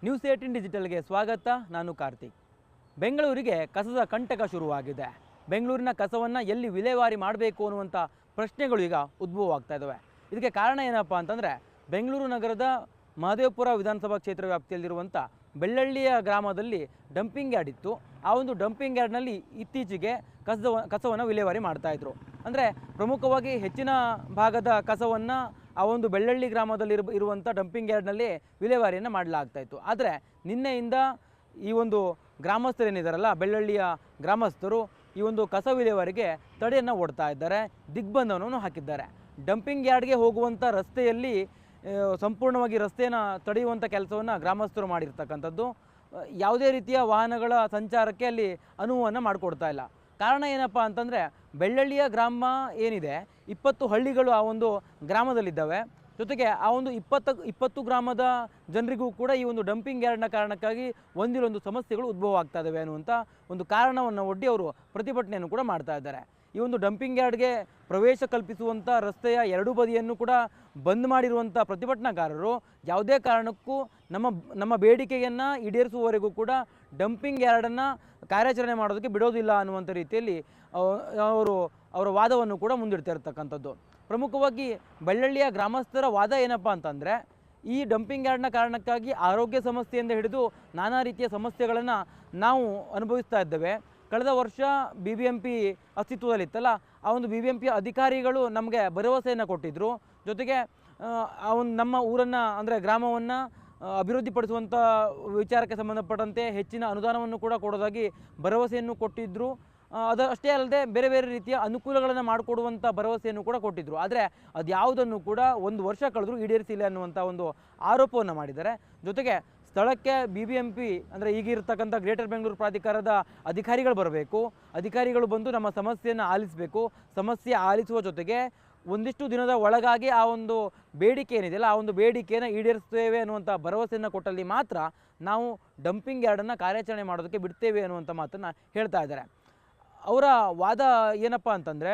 News 18 ಡಿಜಿಟಲ್ಗೆ ಸ್ವಾಗತ. ನಾನು ಕಾರ್ತಿಕ್. ಬೆಂಗಳೂರಿಗೆ ಕಸದ ಕಂಟಕ ಶುರುವಾಗಿದೆ. ಬೆಂಗಳೂರಿನ ಕಸವನ್ನು ಎಲ್ಲಿ ವಿಲೇವಾರಿ ಮಾಡಬೇಕು ಅನ್ನುವಂಥ ಪ್ರಶ್ನೆಗಳು ಈಗ ಉದ್ಭವ ಆಗ್ತಾ ಇದ್ದಾವೆ. ಇದಕ್ಕೆ ಕಾರಣ ಏನಪ್ಪ ಅಂತಂದರೆ, ಬೆಂಗಳೂರು ನಗರದ ಮಹದೇವಪುರ ವಿಧಾನಸಭಾ ಕ್ಷೇತ್ರ ವ್ಯಾಪ್ತಿಯಲ್ಲಿರುವಂಥ ಬೆಳ್ಳಳ್ಳಿಯ ಗ್ರಾಮದಲ್ಲಿ ಡಂಪಿಂಗ್ ಯಾರ್ಡ್ ಇತ್ತು. ಆ ಒಂದು ಡಂಪಿಂಗ್ ಯಾರ್ಡ್ನಲ್ಲಿ ಇತ್ತೀಚೆಗೆ ಕಸವನ್ನು ವಿಲೇವಾರಿ ಮಾಡ್ತಾಯಿದ್ರು. ಅಂದರೆ ಪ್ರಮುಖವಾಗಿ ಹೆಚ್ಚಿನ ಭಾಗದ ಕಸವನ್ನು ಆ ಒಂದು ಬೆಳ್ಳಳ್ಳಿ ಗ್ರಾಮದಲ್ಲಿ ಇರುವಂಥ ಡಂಪಿಂಗ್ ಯಾರ್ಡ್ನಲ್ಲಿ ವಿಲೇವಾರಿಯನ್ನು ಮಾಡಲಾಗ್ತಾಯಿತ್ತು. ಆದರೆ ನಿನ್ನೆಯಿಂದ ಈ ಒಂದು ಗ್ರಾಮಸ್ಥರೇನಿದ್ದಾರಲ್ಲ, ಬೆಳ್ಳಳ್ಳಿಯ ಗ್ರಾಮಸ್ಥರು ಈ ಒಂದು ಕಸ ವಿಲೇವಾರಿಗೆ ತಡೆಯನ್ನು ಒಡ್ತಾ ಇದ್ದಾರೆ, ದಿಗ್ಬಂಧನವನ್ನು ಹಾಕಿದ್ದಾರೆ. ಡಂಪಿಂಗ್ ಯಾರ್ಡ್ಗೆ ಹೋಗುವಂಥ ರಸ್ತೆಯಲ್ಲಿ ಸಂಪೂರ್ಣವಾಗಿ ರಸ್ತೆಯನ್ನು ತಡೆಯುವಂಥ ಕೆಲಸವನ್ನು ಗ್ರಾಮಸ್ಥರು ಮಾಡಿರ್ತಕ್ಕಂಥದ್ದು. ಯಾವುದೇ ರೀತಿಯ ವಾಹನಗಳ ಸಂಚಾರಕ್ಕೆ ಅಲ್ಲಿ ಅನುವನ್ನು ಮಾಡಿಕೊಡ್ತಾ ಇಲ್ಲ. ಕಾರಣ ಏನಪ್ಪ ಅಂತಂದರೆ, ಬೆಳ್ಳಳ್ಳಿಯ ಗ್ರಾಮ ಏನಿದೆ 20 ಹಳ್ಳಿಗಳು ಆ ಒಂದು ಗ್ರಾಮದಲ್ಲಿದ್ದಾವೆ. ಜೊತೆಗೆ ಆ ಒಂದು 20 ಗ್ರಾಮದ ಜನರಿಗೂ ಕೂಡ ಈ ಒಂದು ಡಂಪಿಂಗ್ ಯಾರ್ಡ್ನ ಕಾರಣಕ್ಕಾಗಿ ಒಂದಿಲ್ಲೊಂದು ಸಮಸ್ಯೆಗಳು ಉದ್ಭವ ಆಗ್ತಾ ಇದ್ದಾವೆ ಅನ್ನುವಂಥ ಒಂದು ಕಾರಣವನ್ನು ಒಡ್ಡಿ ಅವರು ಪ್ರತಿಭಟನೆಯನ್ನು ಕೂಡ ಮಾಡ್ತಾ ಇದ್ದಾರೆ. ಈ ಒಂದು ಡಂಪಿಂಗ್ ಯಾರ್ಡ್ಗೆ ಪ್ರವೇಶ ಕಲ್ಪಿಸುವಂಥ ರಸ್ತೆಯ ಎರಡೂ ಬದಿಯನ್ನು ಕೂಡ ಬಂದ್ ಮಾಡಿರುವಂಥ ಪ್ರತಿಭಟನಾಕಾರರು ಯಾವುದೇ ಕಾರಣಕ್ಕೂ ನಮ್ಮ ಬೇಡಿಕೆಯನ್ನು ಈಡೇರಿಸುವವರೆಗೂ ಕೂಡ ಡಂಪಿಂಗ್ ಯಾರ್ಡನ್ನು ಕಾರ್ಯಾಚರಣೆ ಮಾಡೋದಕ್ಕೆ ಬಿಡೋದಿಲ್ಲ ಅನ್ನುವಂಥ ರೀತಿಯಲ್ಲಿ ಅವರ ವಾದವನ್ನು ಕೂಡ ಮುಂದಿಡ್ತಾ ಇರ್ತಕ್ಕಂಥದ್ದು. ಪ್ರಮುಖವಾಗಿ ಬೆಳ್ಳಳ್ಳಿಯ ಗ್ರಾಮಸ್ಥರ ವಾದ ಏನಪ್ಪ ಅಂತಂದರೆ, ಈ ಡಂಪಿಂಗ್ ಯಾರ್ಡ್ನ ಕಾರಣಕ್ಕಾಗಿ ಆರೋಗ್ಯ ಸಮಸ್ಯೆಯಿಂದ ಹಿಡಿದು ನಾನಾ ರೀತಿಯ ಸಮಸ್ಯೆಗಳನ್ನು ನಾವು ಅನುಭವಿಸ್ತಾ ಇದ್ದೇವೆ. ಕಳೆದ ವರ್ಷ BBMP ಅಸ್ತಿತ್ವದಲ್ಲಿತ್ತಲ್ಲ, ಆ ಒಂದು BBMP ಅಧಿಕಾರಿಗಳು ನಮಗೆ ಭರವಸೆಯನ್ನು ಕೊಟ್ಟಿದ್ದರು. ಜೊತೆಗೆ ನಮ್ಮ ಊರನ್ನು ಅಂದರೆ ಗ್ರಾಮವನ್ನು ಅಭಿವೃದ್ಧಿಪಡಿಸುವಂಥ ವಿಚಾರಕ್ಕೆ ಸಂಬಂಧಪಟ್ಟಂತೆ ಹೆಚ್ಚಿನ ಅನುದಾನವನ್ನು ಕೂಡ ಕೊಡೋದಾಗಿ ಭರವಸೆಯನ್ನು ಕೊಟ್ಟಿದ್ದರು. ಅಷ್ಟೇ ಅಲ್ಲದೆ ಬೇರೆ ಬೇರೆ ರೀತಿಯ ಅನುಕೂಲಗಳನ್ನು ಮಾಡಿಕೊಡುವಂಥ ಭರವಸೆಯನ್ನು ಕೂಡ ಕೊಟ್ಟಿದ್ದರು. ಆದರೆ ಅದು ಯಾವುದನ್ನು ಕೂಡ 1 ವರ್ಷ ಕಳೆದರೂ ಈಡೇರಿಸಿಲ್ಲ ಅನ್ನುವಂಥ ಒಂದು ಆರೋಪವನ್ನು ಮಾಡಿದ್ದಾರೆ. ಜೊತೆಗೆ ಸ್ಥಳಕ್ಕೆ BBMP ಅಂದರೆ ಈಗಿರ್ತಕ್ಕಂಥ ಗ್ರೇಟರ್ ಬೆಂಗಳೂರು ಪ್ರಾಧಿಕಾರದ ಅಧಿಕಾರಿಗಳು ಬರಬೇಕು, ಅಧಿಕಾರಿಗಳು ಬಂದು ನಮ್ಮ ಸಮಸ್ಯೆಯನ್ನು ಆಲಿಸಬೇಕು. ಸಮಸ್ಯೆ ಆಲಿಸುವ ಜೊತೆಗೆ ಒಂದಿಷ್ಟು ದಿನದ ಒಳಗಾಗಿ ಆ ಒಂದು ಬೇಡಿಕೆ ಏನಿದೆಯಲ್ಲ, ಆ ಒಂದು ಬೇಡಿಕೆಯನ್ನು ಈಡೇರಿಸ್ತೇವೆ ಅನ್ನುವಂಥ ಭರವಸೆಯನ್ನು ಕೊಟ್ಟಲ್ಲಿ ಮಾತ್ರ ನಾವು ಡಂಪಿಂಗ್ ಯಾರ್ಡನ್ನು ಕಾರ್ಯಾಚರಣೆ ಮಾಡೋದಕ್ಕೆ ಬಿಡ್ತೇವೆ ಅನ್ನುವಂಥ ಮಾತನ್ನು ಹೇಳ್ತಾ ಇದ್ದಾರೆ. ಅವರ ವಾದ ಏನಪ್ಪ ಅಂತಂದರೆ,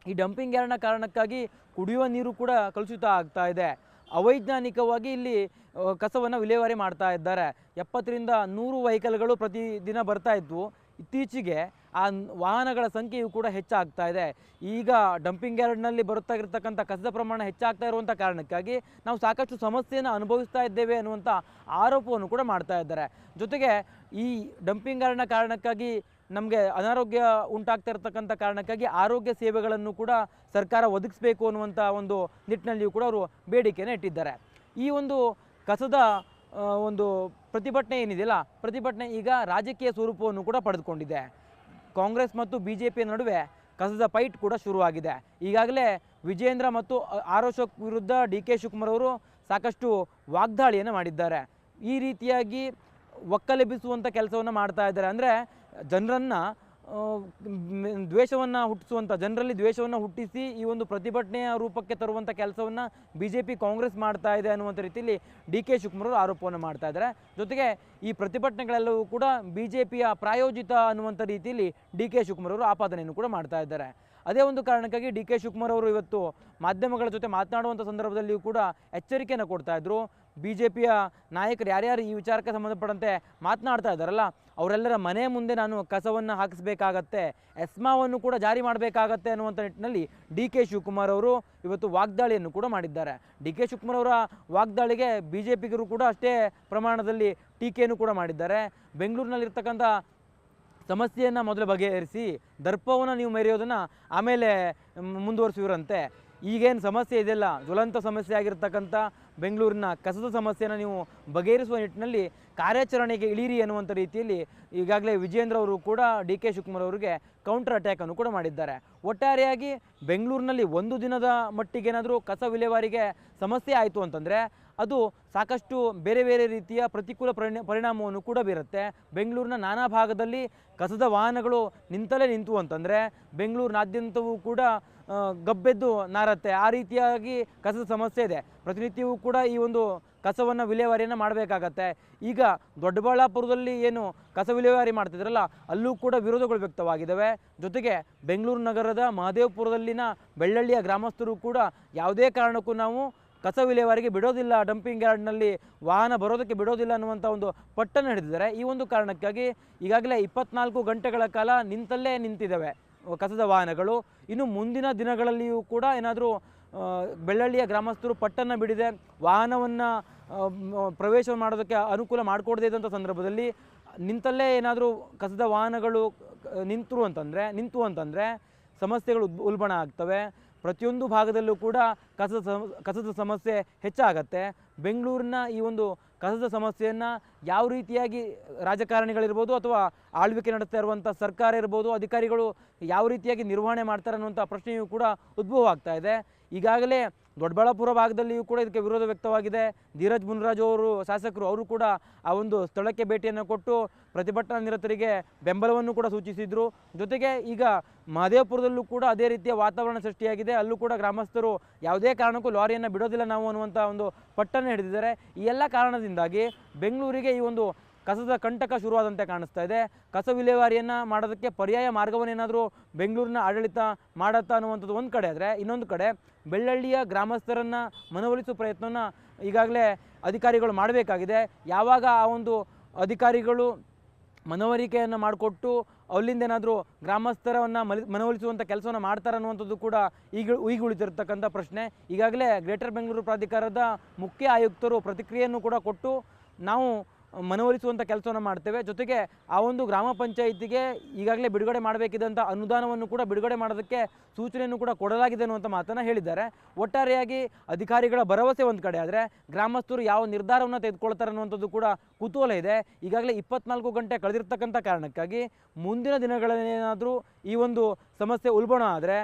ಈ ಡಂಪಿಂಗ್ ಯಾರ್ಡ್ನ ಕಾರಣಕ್ಕಾಗಿ ಕುಡಿಯುವ ನೀರು ಕೂಡ ಕಲುಷಿತ ಆಗ್ತಾ ಇದೆ. ಅವೈಜ್ಞಾನಿಕವಾಗಿ ಇಲ್ಲಿ ಕಸವನ್ನು ವಿಲೇವಾರಿ ಮಾಡ್ತಾ ಇದ್ದಾರೆ. 70ರಿಂದ 100 ವೆಹಿಕಲ್ಗಳು ಪ್ರತಿದಿನ ಬರ್ತಾ ಇದ್ವು. ಇತ್ತೀಚೆಗೆ ಆ ವಾಹನಗಳ ಸಂಖ್ಯೆಯು ಕೂಡ ಹೆಚ್ಚಾಗ್ತಾ ಇದೆ. ಈಗ ಡಂಪಿಂಗ್ ಯಾರ್ಡ್ನಲ್ಲಿ ಬರುತ್ತಾಗಿರ್ತಕ್ಕಂಥ ಕಸದ ಪ್ರಮಾಣ ಹೆಚ್ಚಾಗ್ತಾ ಇರುವಂಥ ಕಾರಣಕ್ಕಾಗಿ ನಾವು ಸಾಕಷ್ಟು ಸಮಸ್ಯೆಯನ್ನು ಅನುಭವಿಸ್ತಾ ಇದ್ದೇವೆ ಅನ್ನುವಂಥ ಆರೋಪವನ್ನು ಕೂಡ ಮಾಡ್ತಾ ಇದ್ದಾರೆ. ಜೊತೆಗೆ ಈ ಡಂಪಿಂಗ್ ಯಾರ್ಡ್ನ ಕಾರಣಕ್ಕಾಗಿ ನಮಗೆ ಅನಾರೋಗ್ಯ ಉಂಟಾಗ್ತಾ ಇರತಕ್ಕಂಥ ಕಾರಣಕ್ಕಾಗಿ ಆರೋಗ್ಯ ಸೇವೆಗಳನ್ನು ಕೂಡ ಸರ್ಕಾರ ಒದಗಿಸಬೇಕು ಅನ್ನುವಂಥ ಒಂದು ನಿಟ್ಟಿನಲ್ಲಿಯೂ ಕೂಡ ಅವರು ಬೇಡಿಕೆಯನ್ನು ಇಟ್ಟಿದ್ದಾರೆ. ಈ ಒಂದು ಕಸದ ಒಂದು ಪ್ರತಿಭಟನೆ ಏನಿದೆಯಲ್ಲ, ಪ್ರತಿಭಟನೆ ಈಗ ರಾಜಕೀಯ ಸ್ವರೂಪವನ್ನು ಕೂಡ ಪಡೆದುಕೊಂಡಿದೆ. ಕಾಂಗ್ರೆಸ್ ಮತ್ತು BJP ನಡುವೆ ಕಸದ ಫೈಟ್ ಕೂಡ ಶುರುವಾಗಿದೆ. ಈಗಾಗಲೇ ವಿಜೇಂದ್ರ ಮತ್ತು ಆರೋಶಕ್ ವಿರುದ್ಧ DK ಶಿವಕುಮಾರ್ ಅವರು ಸಾಕಷ್ಟು ವಾಗ್ದಾಳಿಯನ್ನು ಮಾಡಿದ್ದಾರೆ. ಈ ರೀತಿಯಾಗಿ ಒಕ್ಕಲೆಬ್ಬಿಸುವಂಥ ಕೆಲಸವನ್ನು ಮಾಡ್ತಾ ಇದ್ದಾರೆ. ಅಂದರೆ ಜನರನ್ನು ದ್ವೇಷವನ್ನು ಹುಟ್ಟಿಸುವಂಥ, ಜನರಲ್ಲಿ ದ್ವೇಷವನ್ನು ಹುಟ್ಟಿಸಿ ಈ ಒಂದು ಪ್ರತಿಭಟನೆಯ ರೂಪಕ್ಕೆ ತರುವಂಥ ಕೆಲಸವನ್ನು BJP ಕಾಂಗ್ರೆಸ್ ಮಾಡ್ತಾ ಇದೆ ಅನ್ನುವಂಥ ರೀತಿಯಲ್ಲಿ DK ಶಿವಕುಮಾರ್ ಅವರು ಆರೋಪವನ್ನು ಮಾಡ್ತಾ ಇದ್ದಾರೆ. ಜೊತೆಗೆ ಈ ಪ್ರತಿಭಟನೆಗಳೆಲ್ಲವೂ ಕೂಡ BJPಯ ಪ್ರಾಯೋಜಿತ ಅನ್ನುವಂಥ ರೀತಿಯಲ್ಲಿ DK ಶಿವಕುಮಾರ್ ಅವರು ಆಪಾದನೆಯನ್ನು ಕೂಡ ಮಾಡ್ತಾ ಇದ್ದಾರೆ. ಅದೇ ಒಂದು ಕಾರಣಕ್ಕಾಗಿ DK ಶಿವಕುಮಾರ್ ಅವರು ಇವತ್ತು ಮಾಧ್ಯಮಗಳ ಜೊತೆ ಮಾತನಾಡುವಂಥ ಸಂದರ್ಭದಲ್ಲಿಯೂ ಕೂಡ ಎಚ್ಚರಿಕೆಯನ್ನು ಕೊಡ್ತಾ ಇದ್ದರು. BJPಯ ನಾಯಕರು ಯಾರ್ಯಾರು ಈ ವಿಚಾರಕ್ಕೆ ಸಂಬಂಧಪಟ್ಟಂತೆ ಮಾತನಾಡ್ತಾ ಇದ್ದಾರಲ್ಲ, ಅವರೆಲ್ಲರ ಮನೆ ಮುಂದೆ ನಾನು ಕಸವನ್ನು ಹಾಕಿಸಬೇಕಾಗತ್ತೆ, ಎಸ್ಮಾವನ್ನು ಕೂಡ ಜಾರಿ ಮಾಡಬೇಕಾಗತ್ತೆ ಅನ್ನುವಂಥ ನಿಟ್ಟಿನಲ್ಲಿ DK ಶಿವಕುಮಾರ್ ಅವರು ಇವತ್ತು ವಾಗ್ದಾಳಿಯನ್ನು ಕೂಡ ಮಾಡಿದ್ದಾರೆ. DK ಶಿವಕುಮಾರ್ ಅವರ ವಾಗ್ದಾಳಿಗೆ BJPಗರು ಕೂಡ ಅಷ್ಟೇ ಪ್ರಮಾಣದಲ್ಲಿ ಟೀಕೆಯನ್ನು ಕೂಡ ಮಾಡಿದ್ದಾರೆ. ಬೆಂಗಳೂರಿನಲ್ಲಿರ್ತಕ್ಕಂಥ ಸಮಸ್ಯೆಯನ್ನು ಮೊದಲು ಬಗೆಹರಿಸಿ ದರ್ಪವನ್ನು ನೀವು ಮೆರೆಯೋದನ್ನು ಆಮೇಲೆ ಮುಂದುವರಿಸುವಿರಂತೆ. ಈಗೇನು ಸಮಸ್ಯೆ ಇದೆಯಲ್ಲ, ಜ್ವಲಂತ ಸಮಸ್ಯೆ ಆಗಿರ್ತಕ್ಕಂಥ ಬೆಂಗಳೂರಿನ ಕಸದ ಸಮಸ್ಯೆಯನ್ನು ನೀವು ಬಗೆಹರಿಸುವ ನಿಟ್ಟಿನಲ್ಲಿ ಕಾರ್ಯಾಚರಣೆಗೆ ಇಳೀರಿ ಅನ್ನುವಂಥ ರೀತಿಯಲ್ಲಿ ಈಗಾಗಲೇ ವಿಜೇಂದ್ರ ಅವರು ಕೂಡ DK ಶಿವಕುಮಾರ್ ಅವರಿಗೆ ಕೌಂಟರ್ ಅಟ್ಯಾಕನ್ನು ಕೂಡ ಮಾಡಿದ್ದಾರೆ. ಒಟ್ಟಾರೆಯಾಗಿ ಬೆಂಗಳೂರಿನಲ್ಲಿ ಒಂದು ದಿನದ ಮಟ್ಟಿಗೇನಾದರೂ ಕಸ ವಿಲೇವಾರಿಗೆ ಸಮಸ್ಯೆ ಆಯಿತು ಅಂತಂದರೆ ಅದು ಸಾಕಷ್ಟು ಬೇರೆ ಬೇರೆ ರೀತಿಯ ಪ್ರತಿಕೂಲ ಪರಿಣಾಮವನ್ನು ಕೂಡ ಬೀರುತ್ತೆ. ಬೆಂಗಳೂರಿನ ನಾನಾ ಭಾಗದಲ್ಲಿ ಕಸದ ವಾಹನಗಳು ನಿಂತು ಅಂತಂದರೆ ಬೆಂಗಳೂರಿನಾದ್ಯಂತವೂ ಕೂಡ ಗಬ್ಬೆದ್ದು ನಾರತ್ತೆ. ಆ ರೀತಿಯಾಗಿ ಕಸದ ಸಮಸ್ಯೆ ಇದೆ. ಪ್ರತಿನಿತ್ಯವೂ ಕೂಡ ಈ ಒಂದು ಕಸವನ್ನು ವಿಲೇವಾರಿಯನ್ನು ಮಾಡಬೇಕಾಗತ್ತೆ. ಈಗ ದೊಡ್ಡಬಳ್ಳಾಪುರದಲ್ಲಿ ಏನು ಕಸ ವಿಲೇವಾರಿ ಮಾಡ್ತಿದ್ರಲ್ಲ, ಅಲ್ಲೂ ಕೂಡ ವಿರೋಧಗಳು ವ್ಯಕ್ತವಾಗಿದ್ದಾವೆ. ಜೊತೆಗೆ ಬೆಂಗಳೂರು ನಗರದ ಮಹದೇವಪುರದಲ್ಲಿನ ಬೆಳ್ಳಳ್ಳಿಯ ಗ್ರಾಮಸ್ಥರು ಕೂಡ ಯಾವುದೇ ಕಾರಣಕ್ಕೂ ನಾವು ಕಸ ವಿಲೇವಾರಿಗೆ ಬಿಡೋದಿಲ್ಲ, ಡಂಪಿಂಗ್ ಯಾರ್ಡ್ನಲ್ಲಿ ವಾಹನ ಬರೋದಕ್ಕೆ ಬಿಡೋದಿಲ್ಲ ಅನ್ನುವಂಥ ಒಂದು ಪಟ್ಟನ್ನು ಹಿಡಿದಿದ್ದಾರೆ. ಈ ಒಂದು ಕಾರಣಕ್ಕಾಗಿ ಈಗಾಗಲೇ 24 ಗಂಟೆಗಳ ಕಾಲ ನಿಂತಲ್ಲೇ ನಿಂತಿದ್ದಾವೆ ಕಸದ ವಾಹನಗಳು. ಇನ್ನು ಮುಂದಿನ ದಿನಗಳಲ್ಲಿಯೂ ಕೂಡ ಏನಾದರೂ ಬೆಳ್ಳಳ್ಳಿಯ ಗ್ರಾಮಸ್ಥರು ಪಟ್ಟನ್ನು ಬಿಡಿದೆ ವಾಹನವನ್ನು ಪ್ರವೇಶ ಮಾಡೋದಕ್ಕೆ ಅನುಕೂಲ ಮಾಡಿಕೊಡದೇ ಇದ್ದಂಥ ಸಂದರ್ಭದಲ್ಲಿ ನಿಂತಲ್ಲೇ ಏನಾದರೂ ಕಸದ ವಾಹನಗಳು ನಿಂತು ಅಂತಂದರೆ ಸಮಸ್ಯೆಗಳು ಉಲ್ಬಣ ಆಗ್ತವೆ. ಪ್ರತಿಯೊಂದು ಭಾಗದಲ್ಲೂ ಕೂಡ ಕಸದ ಸಮಸ್ಯೆ ಹೆಚ್ಚಾಗತ್ತೆ. ಬೆಂಗಳೂರಿನ ಈ ಒಂದು ಕಸದ ಸಮಸ್ಯೆಯನ್ನು ಯಾವ ರೀತಿಯಾಗಿ ರಾಜಕಾರಣಿಗಳಿರ್ಬೋದು ಅಥವಾ ಆಳ್ವಿಕೆ ನಡೆಸ್ತಾ ಇರುವಂಥ ಸರ್ಕಾರ ಇರ್ಬೋದು, ಅಧಿಕಾರಿಗಳು ಯಾವ ರೀತಿಯಾಗಿ ನಿರ್ವಹಣೆ ಮಾಡ್ತಾರೆ ಅನ್ನುವಂಥ ಪ್ರಶ್ನೆಯೂ ಕೂಡ ಉದ್ಭವ ಆಗ್ತಾ ಇದೆ. ಈಗಾಗಲೇ ದೊಡ್ಡಬಳ್ಳಾಪುರ ಭಾಗದಲ್ಲಿಯೂ ಕೂಡ ಇದಕ್ಕೆ ವಿರೋಧ ವ್ಯಕ್ತವಾಗಿದೆ. ಧೀರಜ್ ಮುನ್ರಾಜ್ ಅವರು ಶಾಸಕರು ಅವರು ಕೂಡ ಆ ಒಂದು ಸ್ಥಳಕ್ಕೆ ಭೇಟಿಯನ್ನು ಕೊಟ್ಟು ಪ್ರತಿಭಟನಾ ನಿರತರಿಗೆ ಬೆಂಬಲವನ್ನು ಕೂಡ ಸೂಚಿಸಿದರು. ಜೊತೆಗೆ ಈಗ ಮಹದೇವಪುರದಲ್ಲೂ ಕೂಡ ಅದೇ ರೀತಿಯ ವಾತಾವರಣ ಸೃಷ್ಟಿಯಾಗಿದೆ. ಅಲ್ಲೂ ಕೂಡ ಗ್ರಾಮಸ್ಥರು ಯಾವುದೇ ಕಾರಣಕ್ಕೂ ಲಾರಿಯನ್ನು ಬಿಡೋದಿಲ್ಲ ನಾವು ಅನ್ನುವಂಥ ಒಂದು ಪಟ್ಟನ್ನು ಹಿಡಿದಿದ್ದಾರೆ. ಈ ಎಲ್ಲ ಕಾರಣದಿಂದಾಗಿ ಬೆಂಗಳೂರಿಗೆ ಈ ಒಂದು ಕಸದ ಕಂಟಕ ಶುರುವಾದಂತೆ ಕಾಣಿಸ್ತಾ ಇದೆ. ಕಸ ವಿಲೇವಾರಿಯನ್ನು ಮಾಡೋದಕ್ಕೆ ಪರ್ಯಾಯ ಮಾರ್ಗವನ್ನೇನಾದರೂ ಬೆಂಗಳೂರಿನ ಆಡಳಿತ ಮಾಡತ್ತಾ ಅನ್ನುವಂಥದ್ದು ಒಂದು ಕಡೆ ಆದರೆ, ಇನ್ನೊಂದು ಕಡೆ ಬೆಳ್ಳಳ್ಳಿಯ ಗ್ರಾಮಸ್ಥರನ್ನು ಮನವೊಲಿಸುವ ಪ್ರಯತ್ನವನ್ನು ಈಗಾಗಲೇ ಅಧಿಕಾರಿಗಳು ಮಾಡಬೇಕಾಗಿದೆ. ಯಾವಾಗ ಆ ಒಂದು ಅಧಿಕಾರಿಗಳು ಮನವರಿಕೆಯನ್ನು ಮಾಡಿಕೊಟ್ಟು ಅಲ್ಲಿಂದ ಏನಾದರೂ ಗ್ರಾಮಸ್ಥರವನ್ನು ಮನವೊಲಿಸುವಂಥ ಕೆಲಸವನ್ನು ಮಾಡ್ತಾರೆ ಅನ್ನುವಂಥದ್ದು ಕೂಡ ಈಗ ಉಳಿತಿರ್ತಕ್ಕಂಥ ಪ್ರಶ್ನೆ. ಈಗಾಗಲೇ ಗ್ರೇಟರ್ ಬೆಂಗಳೂರು ಪ್ರಾಧಿಕಾರದ ಮುಖ್ಯ ಆಯುಕ್ತರು ಪ್ರತಿಕ್ರಿಯೆಯನ್ನು ಕೂಡ ಕೊಟ್ಟು ನಾವು ಮನವೊಲಿಸುವಂಥ ಕೆಲಸವನ್ನು ಮಾಡ್ತೇವೆ, ಜೊತೆಗೆ ಆ ಒಂದು ಗ್ರಾಮ ಪಂಚಾಯಿತಿಗೆ ಈಗಾಗಲೇ ಬಿಡುಗಡೆ ಮಾಡಬೇಕಿದ್ದಂಥ ಅನುದಾನವನ್ನು ಕೂಡ ಬಿಡುಗಡೆ ಮಾಡೋದಕ್ಕೆ ಸೂಚನೆಯನ್ನು ಕೂಡ ಕೊಡಲಾಗಿದೆ ಅನ್ನುವಂಥ ಮಾತನ್ನು ಹೇಳಿದ್ದಾರೆ. ಒಟ್ಟಾರೆಯಾಗಿ ಅಧಿಕಾರಿಗಳ ಭರವಸೆ ಒಂದು ಕಡೆ ಆದರೆ, ಗ್ರಾಮಸ್ಥರು ಯಾವ ನಿರ್ಧಾರವನ್ನು ತೆಗೆದುಕೊಳ್ತಾರೆ ಅನ್ನುವಂಥದ್ದು ಕೂಡ ಕುತೂಹಲ ಇದೆ. ಈಗಾಗಲೇ 24 ಗಂಟೆ ಕಳೆದಿರ್ತಕ್ಕಂಥ ಕಾರಣಕ್ಕಾಗಿ ಮುಂದಿನ ದಿನಗಳಲ್ಲೇನಾದರೂ ಈ ಒಂದು ಸಮಸ್ಯೆ ಉಲ್ಬಣ ಆದರೆ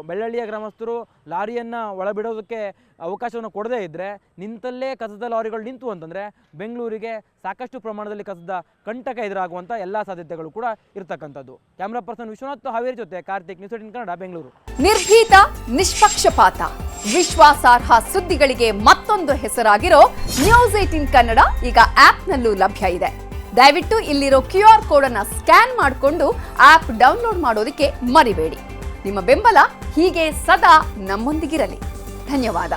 ಬೆಳ್ಳಳ್ಳಿಯ ಗ್ರಾಮಸ್ಥರು ಲಾರಿಯನ್ನು ಒಳಬಿಡೋದಕ್ಕೆ ಅವಕಾಶವನ್ನು ಕೊಡದೇ ಇದ್ದರೆ, ನಿಂತಲ್ಲೇ ಕಸದ ಲಾರಿಗಳು ನಿಂತು ಅಂತಂದರೆ ಬೆಂಗಳೂರಿಗೆ ಸಾಕಷ್ಟು ಪ್ರಮಾಣದಲ್ಲಿ ಕಸದ ಕಂಟಕ ಎದುರಾಗುವಂಥ ಎಲ್ಲ ಸಾಧ್ಯತೆಗಳು ಕೂಡ ಇರತಕ್ಕಂಥದ್ದು. ಕ್ಯಾಮ್ರಾ ಪರ್ಸನ್ ವಿಶ್ವನಾಥ್ ಹಾವೇರಿ ಜೊತೆ ಕಾರ್ತಿಕ್, ನ್ಯೂಸ್ 18 ಕನ್ನಡ, ಬೆಂಗಳೂರು. ನಿರ್ಭೀತ, ನಿಷ್ಪಕ್ಷಪಾತ, ವಿಶ್ವಾಸಾರ್ಹ ಸುದ್ದಿಗಳಿಗೆ ಮತ್ತೊಂದು ಹೆಸರಾಗಿರೋ ನ್ಯೂಸ್ 18 ಕನ್ನಡ ಈಗ ಆಪ್ನಲ್ಲೂ ಲಭ್ಯ ಇದೆ. ದಯವಿಟ್ಟು ಇಲ್ಲಿರೋ QR ಕೋಡ್ ಅನ್ನು ಸ್ಕ್ಯಾನ್ ಮಾಡಿಕೊಂಡು ಆಪ್ ಡೌನ್ಲೋಡ್ ಮಾಡೋದಕ್ಕೆ ಮರಿಬೇಡಿ. ನಿಮ್ಮ ಬೆಂಬಲ ಹೀಗೆ ಸದಾ ನಮ್ಮೊಂದಿಗಿರಲಿ. ಧನ್ಯವಾದ.